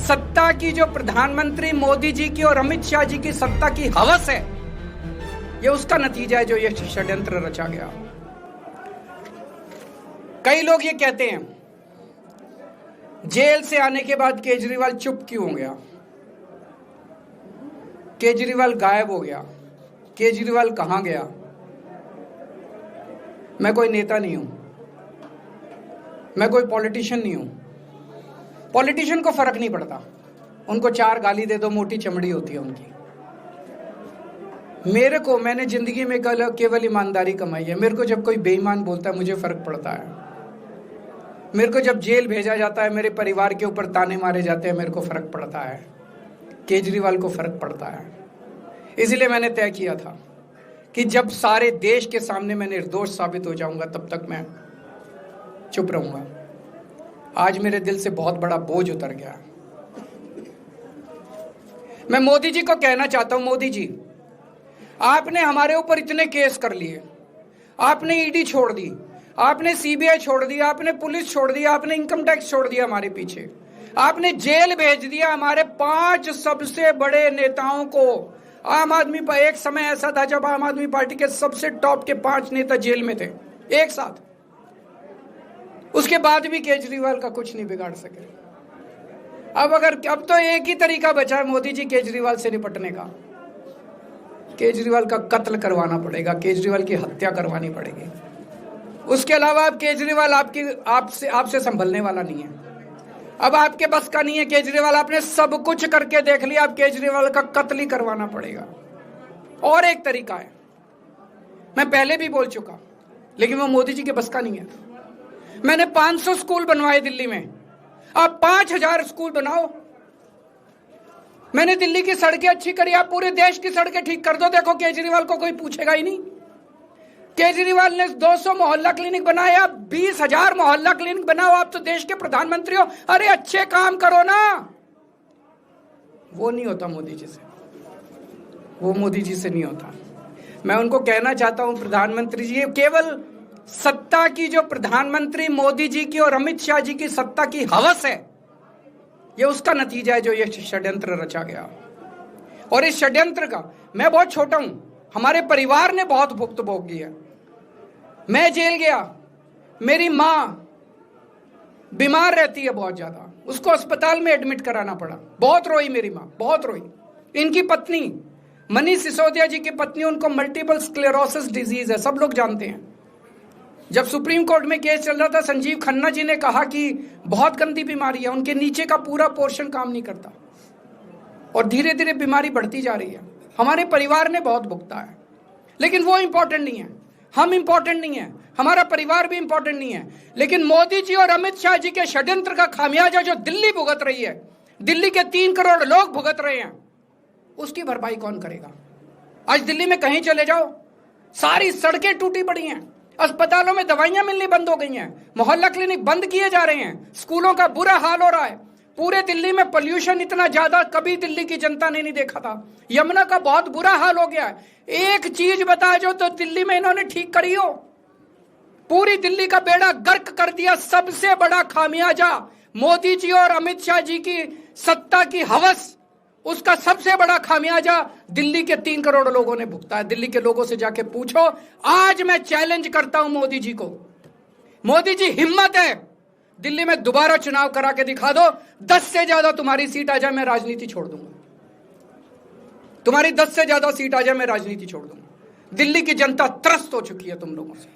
सत्ता की जो प्रधानमंत्री मोदी जी की और अमित शाह जी की सत्ता की हवस है, ये उसका नतीजा है जो ये षड्यंत्र रचा गया। कई लोग ये कहते हैं जेल से आने के बाद केजरीवाल चुप क्यों हो गया, केजरीवाल गायब हो गया, केजरीवाल कहां गया। मैं कोई नेता नहीं हूं, मैं कोई पॉलिटिशियन नहीं हूं। पॉलिटिशियन को फर्क नहीं पड़ता, उनको 4 गाली दे दो, मोटी चमड़ी होती है उनकी। मेरे को, मैंने जिंदगी में केवल ईमानदारी कमाई है। मेरे को जब कोई बेईमान बोलता है मुझे फर्क पड़ता है। मेरे को जब जेल भेजा जाता है, मेरे परिवार के ऊपर ताने मारे जाते हैं, मेरे को फर्क पड़ता है। केजरीवाल को फर्क पड़ता है। इसलिए मैंने तय किया था कि जब सारे देश के सामने मैं निर्दोष साबित हो जाऊंगा तब तक मैं चुप रहूंगा। आज मेरे दिल से बहुत बड़ा बोझ उतर गया। मैं मोदी जी को कहना चाहता हूं, मोदी जी, आपने हमारे ऊपर इतने केस कर लिए, आपने ईडी छोड़ दी, आपने सीबीआई छोड़ दी, आपने पुलिस छोड़ दी, आपने इनकम टैक्स छोड़ दिया हमारे पीछे, आपने जेल भेज दिया हमारे 5 सबसे बड़े नेताओं को। आम आदमी पर एक समय ऐसा था जब आम आदमी पार्टी के सबसे टॉप के 5 नेता जेल में थे एक साथ। उसके बाद भी केजरीवाल का कुछ नहीं बिगाड़ सके। अब तो एक ही तरीका बचा है मोदी जी केजरीवाल से निपटने का, केजरीवाल का कत्ल करवाना पड़ेगा, केजरीवाल की हत्या करवानी पड़ेगी। उसके अलावा अब केजरीवाल आपसे संभलने वाला नहीं है। अब आपके बस का नहीं है केजरीवाल, आपने सब कुछ करके देख लिया, अब केजरीवाल का कत्ल ही करवाना पड़ेगा। और एक तरीका है, मैं पहले भी बोल चुका, लेकिन वो मोदी जी के बस का नहीं है। मैंने 500 स्कूल बनवाए दिल्ली में, आप 5000 स्कूल बनाओ। मैंने दिल्ली की सड़कें अच्छी करी, आप पूरे देश की सड़कें ठीक कर दो, देखो केजरीवाल को कोई पूछेगा ही नहीं। केजरीवाल ने 200 मोहल्ला क्लिनिक बनाए, आप 20,000 मोहल्ला क्लिनिक बनाओ। आप तो देश के प्रधानमंत्री हो, अरे अच्छे काम करो ना। वो नहीं होता मोदी जी से, वो मोदी जी से नहीं होता। मैं उनको कहना चाहता हूं, प्रधानमंत्री जी, केवल सत्ता की जो प्रधानमंत्री मोदी जी की और अमित शाह जी की सत्ता की हवस है, ये उसका नतीजा है जो ये षड्यंत्र रचा गया। और इस षड्यंत्र का मैं बहुत छोटा हूं, हमारे परिवार ने बहुत भुगत भोगी है। मैं जेल गया, मेरी मां बीमार रहती है बहुत ज्यादा, उसको अस्पताल में एडमिट कराना पड़ा, बहुत रोई मेरी मां, बहुत रोई। इनकी पत्नी मनीष सिसोदिया जी की पत्नी, उनको मल्टीपल स्क्लेरोसिस डिजीज है, सब लोग जानते हैं। जब सुप्रीम कोर्ट में केस चल रहा था, संजीव खन्ना जी ने कहा कि बहुत गंदी बीमारी है, उनके नीचे का पूरा पोर्शन काम नहीं करता और धीरे धीरे बीमारी बढ़ती जा रही है। हमारे परिवार ने बहुत भुगता है, लेकिन वो इंपॉर्टेंट नहीं है, हम इंपॉर्टेंट नहीं है, हमारा परिवार भी इंपॉर्टेंट नहीं है। लेकिन मोदी जी और अमित शाह जी के षड्यंत्र का खामियाजा जो दिल्ली भुगत रही है, दिल्ली के 3 करोड़ लोग भुगत रहे हैं, उसकी भरपाई कौन करेगा। आज दिल्ली में कहीं चले जाओ, सारी सड़कें टूटी पड़ी हैं, अस्पतालों में दवाइयां मिलनी बंद हो गई हैं, मोहल्ला क्लिनिक बंद किए जा रहे हैं, स्कूलों का बुरा हाल हो रहा है। पूरे दिल्ली में पोल्यूशन इतना ज्यादा कभी दिल्ली की जनता ने नहीं देखा था। यमुना का बहुत बुरा हाल हो गया है। एक चीज बता जो तो दिल्ली में इन्होंने ठीक करी हो, पूरी दिल्ली का बेड़ा गर्क कर दिया। सबसे बड़ा खामियाजा मोदी जी और अमित शाह जी की सत्ता की हवस, उसका सबसे बड़ा खामियाजा दिल्ली के 3 करोड़ लोगों ने भुगता है। दिल्ली के लोगों से जाके पूछो। आज मैं चैलेंज करता हूं मोदी जी को, मोदी जी हिम्मत है दिल्ली में दोबारा चुनाव करा के दिखा दो, 10 से ज्यादा तुम्हारी सीट आ जाए मैं राजनीति छोड़ दूंगा, तुम्हारी 10 से ज्यादा सीट आ जाए मैं राजनीति छोड़ दूंगा। दिल्ली की जनता त्रस्त हो चुकी है तुम लोगों से।